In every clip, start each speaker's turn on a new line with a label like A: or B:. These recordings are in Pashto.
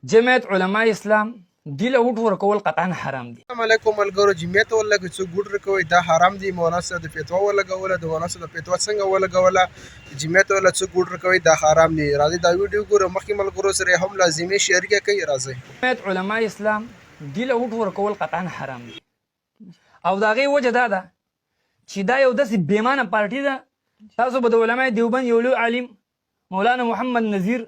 A: جمعیت علماء اسلام دی له وټ ورکول قطعا حرام دي.
B: السلام علیکم ملګرو. جمعیت ولا که څوک ګوډ ورکوي دا حرام دي. مولانا صاحب د فتوا ولګوله، د مولانا صاحب د فتوا څنګه ولګوله، جمعیت ولا څوک ګوډ ورکوي دا حرام دي. راځي دا ویډیو ګورو، مخکې ملګرو سره هم لازمي شریکه کوي. راځي
A: جمعیت علماء اسلام دی له وټ ورکول قطعا حرام دي، او دا غي وجه دا ده چې دا یو داسې بیمانه پارټي ده. تاسو به د علماء دیوبند یو لوی عالم مولانا محمد نذیر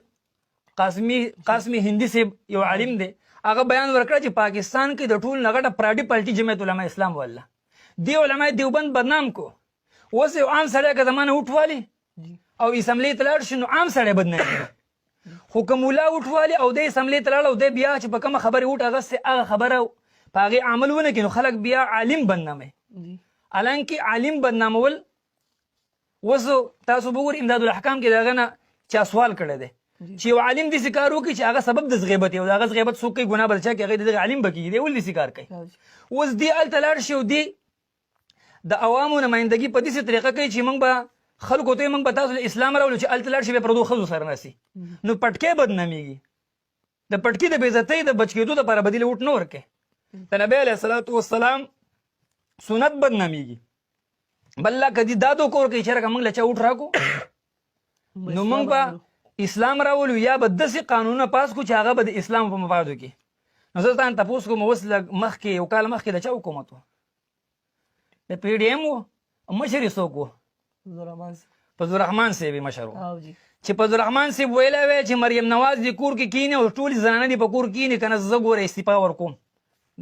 A: قاسمی هندي صاحب یو عالم دی، هغه بیان ورکړ چې پاکستان کې د ټول نغټه پراډي پالټي جمعیت علماء اسلام ولا دی علماء دیوبند بدنام کو. اوس یو عام سړی که زمانه وټوالي او اسمبلی ته لاړ شي نو عام سړی بدنامي، خو که مولا وټوالي او د اسمبلی ته لاړ او دی بیا چې په کومه خبرې وټ اغستې هغه خبره په هغې عمل ونه کړي نو خلک بیا عالم بدناموي. حالانکې عالم بدنامول اوس تاسو به ګورئ امداد الاحکام کې د هغه نه چا سوال کړی دی چې یو عالم داسې کار وکړي چې هغه سبب د غیبت یو د هغه غیبت څوک کوي ګناه به د چا کوي هغه دغه عالم به کېږي، دی ولې داسې کار کوي. اوس دی هلته لاړ شي او دی د عوامو نمایندګي په داسې طریقه کوي چې موږ به خلکو ته موږ به تاسو له اسلام راولو چې هلته لاړ شي بیا پردو ښځو سره ناستي نو پټکۍ بدنامېږي. د پټکي د بېعزتۍ د بچ کېدو دپاره به دې له وټ نه ورکوي. د نبی علیه الصلاة والسلام سنت بدنامېږي. بل لا که دې دا دوکه ورکوي چې رکه موږ له چا وټ راکړو نو موږ به اسلام راولو یا به داسې قانونونه پاس کړو چې هغه به د اسلام په مفادو کې. نو زه تاسو تپوس کوم اوس لږ مخکې یو کال مخکې د چا حکومت و؟ د پی ډي ایم و، مشر یې څوک و؟ فضل الرحمن صاحب یې مشر و. چې فضل الرحمن صاحب ویلی وی چې مریم نواز دې کور کې کینې او ټولې زنانه دې په کور کینې که نه زه ګوره استعفا ورکوم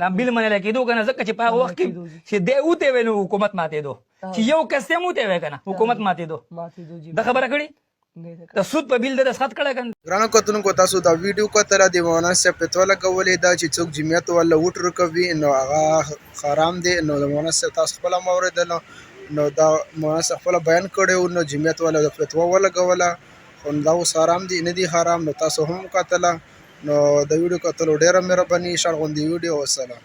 A: دا بل منلی کېدو که نه ځکه چې په هغه وخت کې چې دی وتی وی نو حکومت ماتېدو، چې یو کس ته هم وتی وی که نه حکومت ماتېدو. دا خبره کړې د سود په بیل د دستخط کړی که نه.
B: ګرانو کتونکو تاسو دا ویډیو کتله د مولانا صاحب فتوا لګولې ده چې څوک جمعیت ولا وټ ورکوي نو هغه حرام دی. نو د مولانا صاحب تاسو خپله مو اورېدله نو دا مولانا صاحب خپله بیان کړی و نو جمعیت ولا د فتوا ولګوله خو دا اوس حرام دی نه دی حرام. نو تاسو هم کتله نو د ویډیو کتلو ډېره مهرباني. شړغوندې ویډیو. والسلام.